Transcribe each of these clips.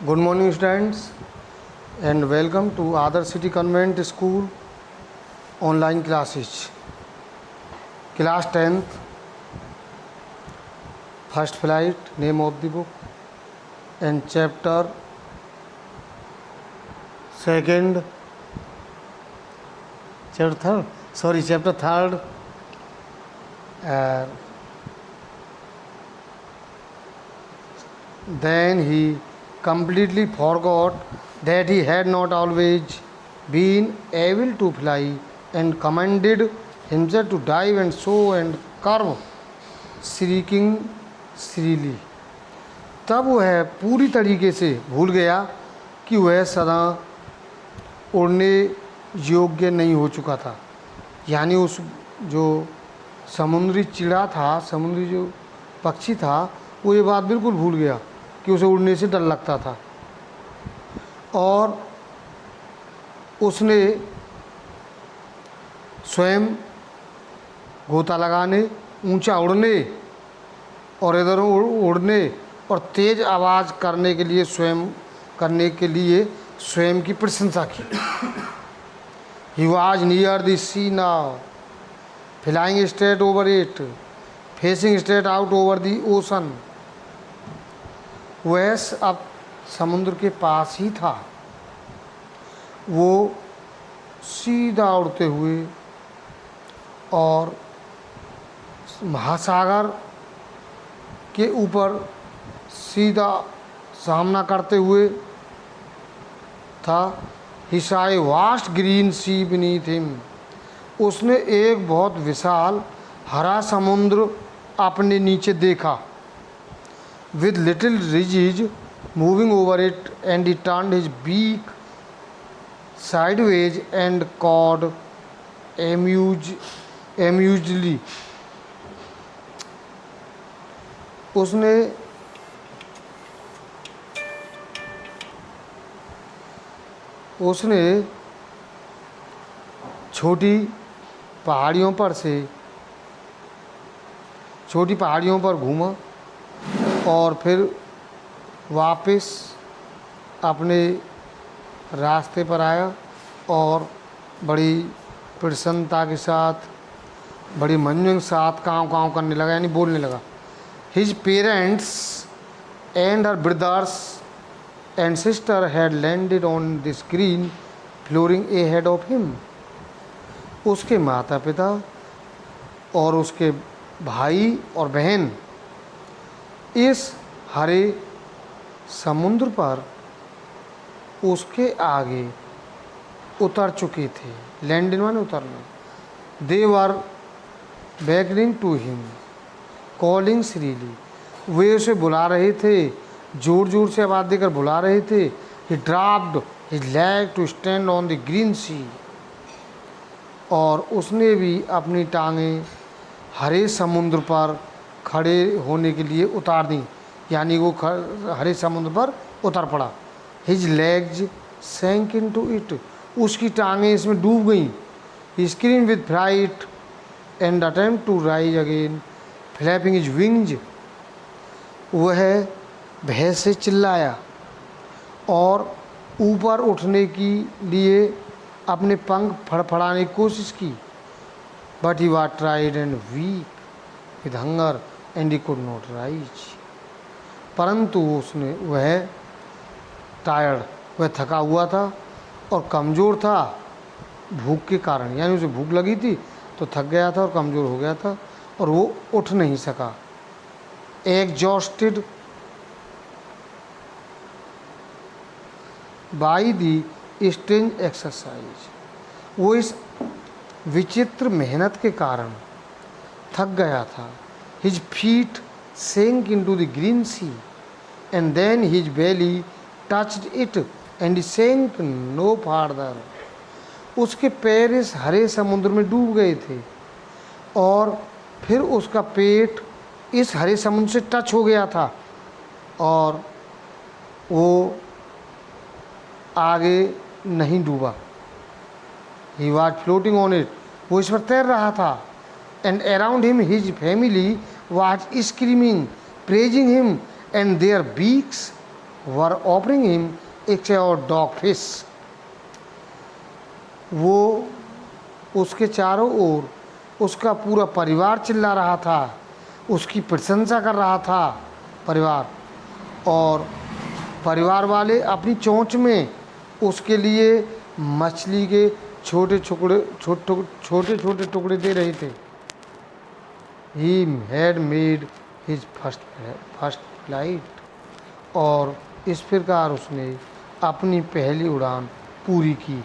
Good morning, students, and welcome to Other City Convent School online classes. Class 10th, First Flight, name of the book, and chapter 2nd, chapter 3rd. Then he completely forgot that he had not always been able to fly and commanded himself to dive and soar and curve, shrieking shrilly. तब वह पूरी तरीके से भूल गया कि वह सदा उड़ने योग्य नहीं हो चुका था। यानी उस जो समुद्री चिड़ा था, समुद्री जो पक्षी था, वो ये बात बिल्कुल भूल गया कि उसे उड़ने से डर लगता था और उसने स्वयं गोता लगाने, ऊंचा उड़ने और इधर उड़ने और तेज़ आवाज़ करने के लिए स्वयं की प्रशंसा की। He was near the sea now, flying straight over it, facing straight out over the ocean. वह अब समुद्र के पास ही था। वो सीधा उड़ते हुए और महासागर के ऊपर सीधा सामना करते हुए था। He saw a vast green sea beneath him. उसने एक बहुत विशाल हरा समुद्र अपने नीचे देखा। With little ridges moving over it, and he turned his beak sideways and cawed amusedly. उसने छोटी पहाड़ियों पर घूमा और फिर वापस अपने रास्ते पर आया और बड़ी प्रसन्नता के साथ, बड़ी मंजन के साथ काँव काँव करने लगा, यानी बोलने लगा। His parents and her brothers and sister had landed on this green flooring ahead of him. उसके माता पिता और उसके भाई और बहन इस हरे समुद्र पर उसके आगे उतर चुके थे। लैंडिंग माने उतरना। दे वर beckoning to him, calling shrilly. वे उसे बुला रहे थे, जोर जोर से आवाज़ देकर बुला रहे थे। He dropped his leg to stand on the green sea. और उसने भी अपनी टांगें हरे समुद्र पर खड़े होने के लिए उतार दी, यानी वो हरे समुद्र पर उतर पड़ा। His legs sank into it. उसकी टांगें इसमें डूब गईं। He screamed with fright and attempted to rise again, flapping his wings. वह भय से चिल्लाया और ऊपर उठने के लिए अपने पंख फड़फड़ाने की कोशिश की। But he was tired and weak with hunger and he could not rise. परंतु वह थका हुआ था और कमज़ोर था भूख के कारण, यानी उसे भूख लगी थी तो थक गया था और कमज़ोर हो गया था और वो उठ नहीं सका। Exhausted by the strange exercise. वो इस विचित्र मेहनत के कारण थक गया था। His feet sank into the green sea and then his belly touched it and he sank no farther. उसके पैर इस हरे समुद्र में डूब गए थे और फिर उसका पेट इस हरे समुद्र से टच हो गया था और वो आगे नहीं डूबा। He was floating on it. वो इस पर तैर रहा था। And around him his family was screaming, praising him, and their beaks were offering him एक और डॉग फिश। वो उसके चारों ओर उसका पूरा परिवार चिल्ला रहा था, उसकी प्रशंसा कर रहा था परिवार, और परिवार वाले अपनी चोंच में उसके लिए मछली के छोटे छोटे टुकड़े दे रहे थे। He had made his first flight, और इस प्रकार उसने अपनी पहली उड़ान पूरी की।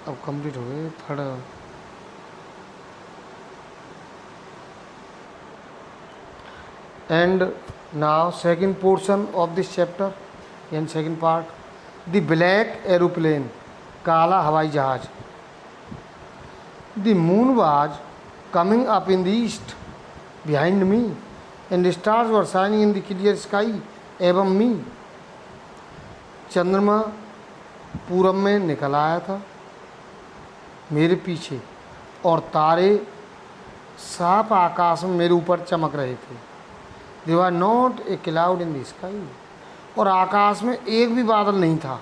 अब कंप्लीट हो गए third. And now second portion of this chapter and second part, the black aeroplane, काला हवाई जहाज। The moon was coming up in the east behind me and stars were shining in the clear sky एवं मी। चंद्रमा पूरब में निकल आया था मेरे पीछे, और तारे साफ आकाश में मेरे ऊपर चमक रहे थे। There were not a cloud in the sky, और आकाश में एक भी बादल नहीं था।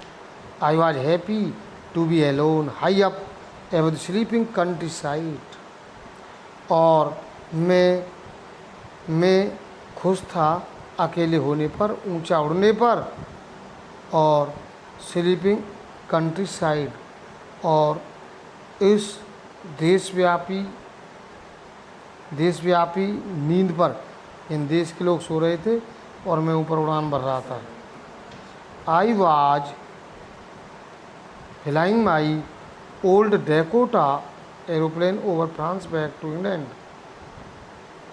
I was happy to be alone high up over the sleeping countryside, और मैं खुश था अकेले होने पर, ऊंचा उड़ने पर, और स्लीपिंग कंट्री साइड, और इस देशव्यापी नींद पर इन देश के लोग सो रहे थे और मैं ऊपर उड़ान भर रहा था। I was flying my old Dakota aeroplane over France back to England,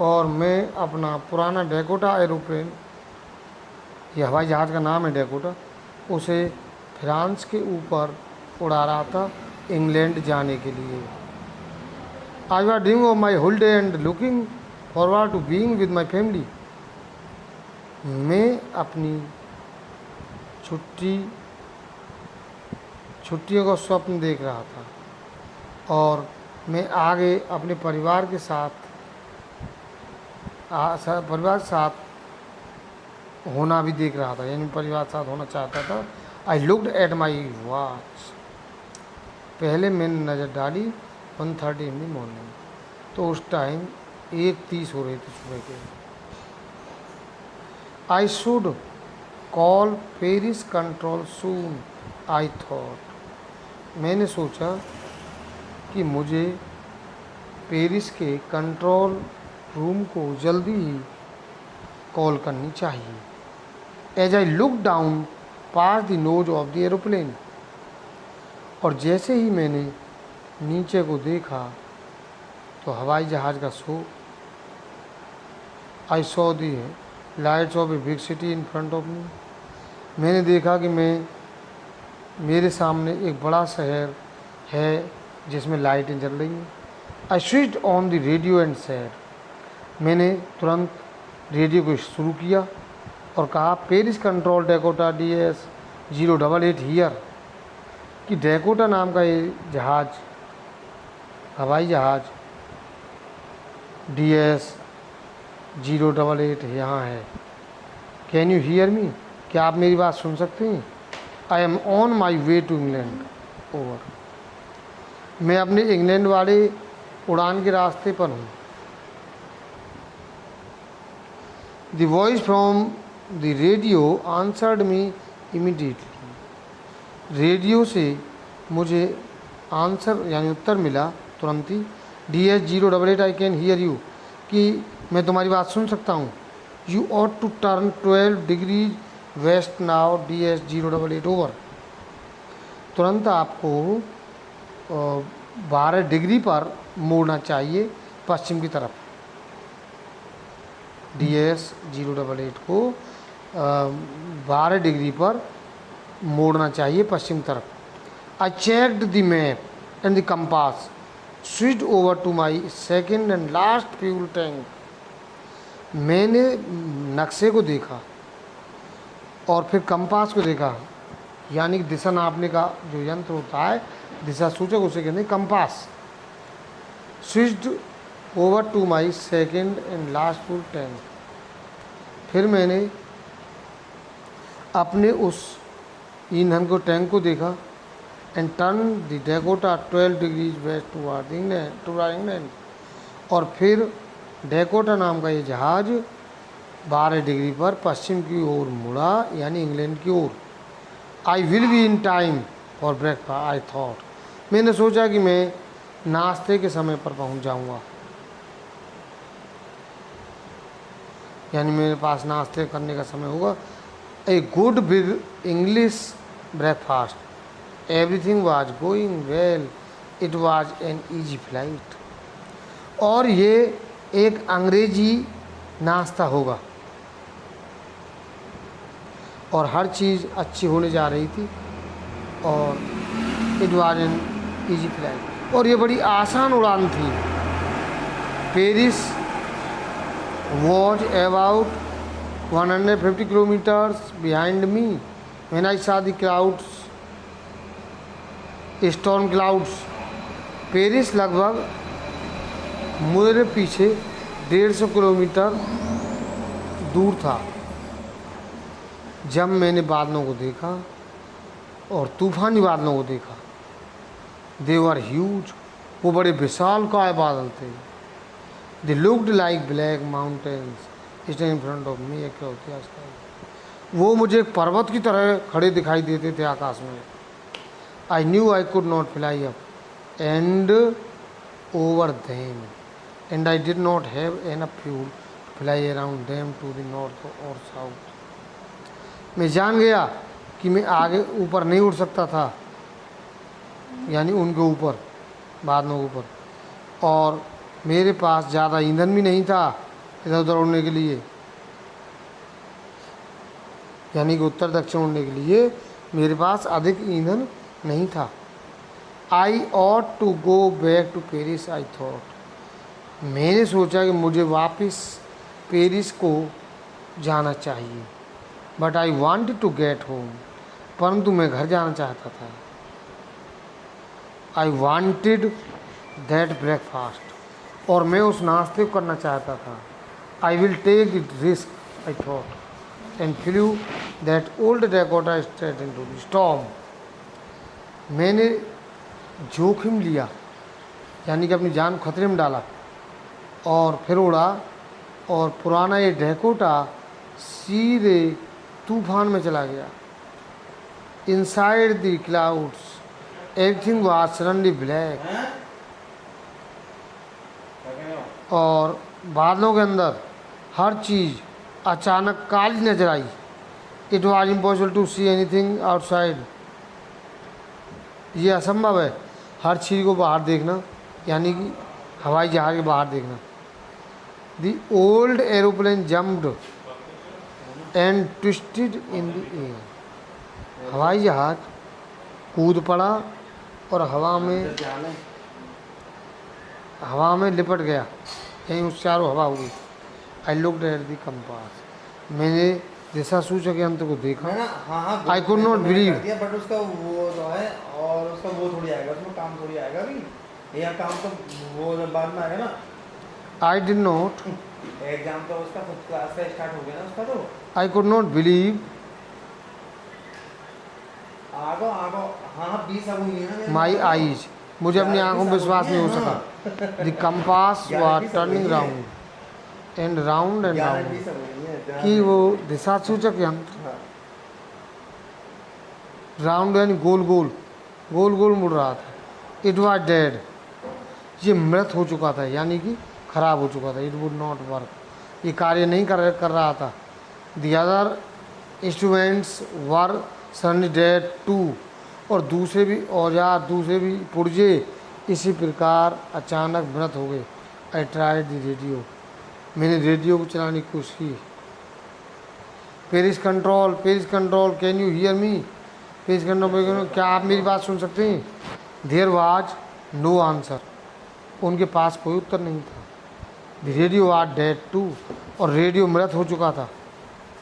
और मैं अपना पुराना डेकोटा एरोप्लेन, ये हवाई जहाज़ का नाम है डेकोटा, उसे फ्रांस के ऊपर उड़ा रहा था इंग्लैंड जाने के लिए। I was dreaming of my whole day and looking forward to being with my family. मैं अपनी छुट्टियों का स्वप्न देख रहा था, और मैं आगे अपने परिवार के साथ होना भी देख रहा था, यानी परिवार के साथ होना चाहता था। I looked at my watch, पहले मैंने नज़र डाली 1:30 इन द मॉर्निंग, तो उस टाइम 1:30 हो रही थी सुबह के। I should call Paris control soon I thought, मैंने सोचा कि मुझे पेरिस के कंट्रोल रूम को जल्दी ही कॉल करनी चाहिए। As I look down past the nose of the aeroplane, और जैसे ही मैंने नीचे को देखा तो हवाई जहाज़ का show, I saw the lights off a big city in front of me, मैंने देखा कि मेरे सामने एक बड़ा शहर है जिसमें लाइटें जल रही हैं। I switched on the radio and said, मैंने तुरंत रेडियो को शुरू किया और कहा, Paris control Dakota DS 088 here, कि डेकोटा नाम का ये जहाज़, हवाई जहाज़ DS 088 यहाँ है। कैन यू हियर मी, क्या आप मेरी बात सुन सकते हैं? I am on my way to England over, मैं अपने इंग्लैंड वाले उड़ान के रास्ते पर हूँ। The voice from the radio answered me immediately, radio से मुझे आंसर यानी उत्तर मिला तुरंत ही। DS 088 I can hear you, कि मैं तुम्हारी बात सुन सकता हूँ। You ought to turn 12 degree west now DS 088 over, तुरंत आपको 12 डिग्री पर मोड़ना चाहिए पश्चिम की तरफ। DS 088 को 12 डिग्री पर मोड़ना चाहिए पश्चिम तरफ। I checked the map and the compass, switched over to my second and last fuel tank, मैंने नक्शे को देखा और फिर कंपास को देखा, यानी कि दिशा नापने का जो यंत्र होता है, दिशा सूचक, उसे कहते हैं compass. Switched over to my second and last full tank. फिर मैंने अपने उस ईंधन को टैंक को देखा and turn the Dakota 12 degrees west toward England. और फिर डेकोटा नाम का ये जहाज़ 12 डिग्री पर पश्चिम की ओर मुड़ा, यानी इंग्लैंड की ओर। I will be in time for breakfast I thought. मैंने सोचा कि मैं नाश्ते के समय पर पहुंच जाऊंगा, यानी मेरे पास नाश्ते करने का समय होगा। A good big English breakfast, everything was going well, it was an easy flight. और ये एक अंग्रेजी नाश्ता होगा और हर चीज़ अच्छी होने जा रही थी, और it was an easy flight, और ये बड़ी आसान उड़ान थी। Paris was about 150 kilometres behind me when I saw the clouds, storm clouds. Paris लगभग मेरे पीछे 150 किलोमीटर दूर था जब मैंने बादलों को देखा, और तूफानी बादलों को देखा। दे वर ह्यूज, वो बड़े विशालकाय बादल थे। They looked like black mountains standing in front of me. क्या होती है आजकल, वो मुझे एक पर्वत की तरह खड़े दिखाई देते थे आकाश में। I knew I could not fly up and over them and I did not have enough fuel to fly around them to the north or south. मैं जान गया कि मैं आगे ऊपर नहीं उड़ सकता था, यानी उनके ऊपर, बादलों के ऊपर, और मेरे पास ज़्यादा ईंधन भी नहीं था इधर उधर उड़ने के लिए, यानी कि उत्तर दक्षिण उड़ने के लिए मेरे पास अधिक ईंधन नहीं था। I ought to go back to Paris I thought. मैंने सोचा कि मुझे वापस पेरिस को जाना चाहिए। But I wanted to get home, परंतु मैं घर जाना चाहता था। आई वांटेड दैट ब्रेकफास्ट, और मैं उस नाश्ते को करना चाहता था। I will take the risk I thought and flew that old Dakota straight into the storm. मैंने जोखिम लिया, यानी कि अपनी जान को खतरे में डाला, और फिर उड़ा, और पुराना ये डेकोटा सीधे तूफान में चला गया। Inside the clouds everything was suddenly black, और बादलों के अंदर हर चीज़ अचानक काली नजर आई। It was impossible to see anything outside. ये असंभव है हर चीज़ को बाहर देखना, यानी कि हवाई जहाज़ के बाहर देखना। The old aeroplane jumped and twisted in the air. हवाई जहाज़ कूद पड़ा और हवा में लिपट गया, यहीं उस चारों हवा हुई। I looked at the compass, मैंने दिशा सूचक यंत्र को देखा। आई कुड नॉट बिलीव। बट उसका वो जो है, और उसका वो थोड़ी आएगा, उसमें काम थोड़ी आएगा अभी, यह काम तो वो जब बाद में आएगा ना। आई डिड नॉट, एग्जाम तो उसका फिफ्थ क्लास का स्टार्ट हो गया ना उसका। तो आई कुड नॉट बिलीव आगो हाँ 20 अब हुई है ना माई आईज, मुझे अपनी आंखों में विश्वास नहीं हो सका। The compass was turning round and round and round, कि वो दिशा सूचक यंत्र राउंड यानी गोल गोल मुड़ रहा था। इट वाज डेड, ये मृत हो चुका था, यानी कि खराब हो चुका था। इट वुड नॉट वर्क, ये कार्य नहीं कर रहा था। The other instruments were suddenly dead too, और दूसरे भी औजार, दूसरे भी पुर्जे इसी प्रकार अचानक मृत हो गए। आई ट्राइड द रेडियो, मैंने रेडियो को चलाने की कोशिश की। Paris control can you hear me. Paris control, क्या आप मेरी बात सुन सकते हैं? देयर वाज नो आंसर, उनके पास कोई उत्तर नहीं था। The radio was dead too, और रेडियो मृत हो चुका था।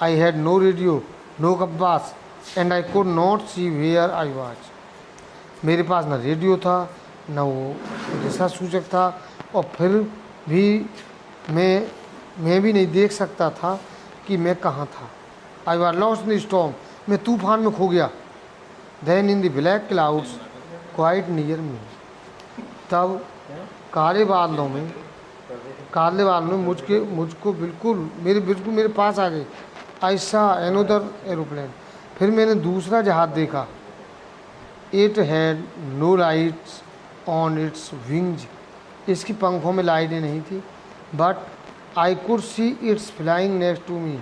I had no radio, no compass and I could not see where I was. मेरे पास न रेडियो था, न वो दिशा सूचक था, और फिर भी मैं भी नहीं देख सकता था कि मैं कहाँ था। I was lost in the storm, मैं तूफान में खो गया। Then in the black clouds quite near me, तब काले बादलों में मुझको बिल्कुल मेरे पास आ गए। आई सा एनोदर एरोप्लेन, फिर मैंने दूसरा जहाज देखा। It had no lights on its wings, इसकी पंखों में लाइटें नहीं थी। But I could see it's flying next to me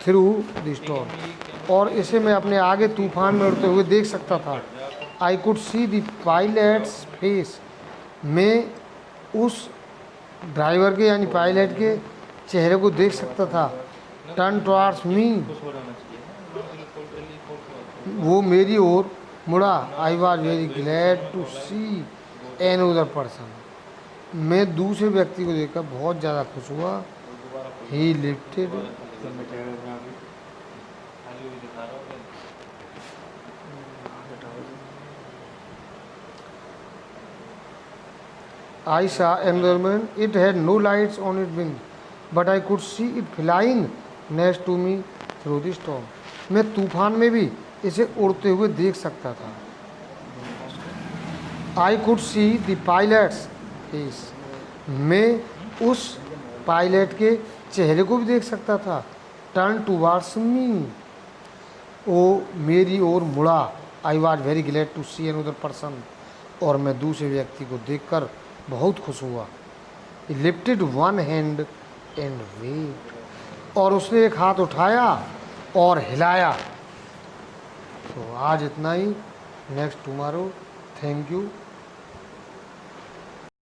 through the storm, और इसे मैं अपने आगे तूफान में उड़ते हुए देख सकता था। आई could see the pilots face, मैं उस ड्राइवर के यानी पायलट के चेहरे को देख सकता था। टर्न टुवार्ड्स मी, वो मेरी ओर मुड़ा। I was very glad to see an other person, मैं दूसरे व्यक्ति को देखकर बहुत ज़्यादा खुश हुआ। He lifted I saw environment. It had no lights on its wings, but I could see it flying next to me through the storm. मैं तूफान में भी इसे उड़ते हुए देख सकता था। I could see the pilot's face. मैं उस पायलट के चेहरे को भी देख सकता था। Turn towards me, वो मेरी ओर मुड़ा। I was very glad to see another person, और मैं दूसरे व्यक्ति को देखकर बहुत खुश हुआ। He lifted one hand and waved, और उसने एक हाथ उठाया और हिलाया। तो आज इतना ही। Next tomorrow. Thank you.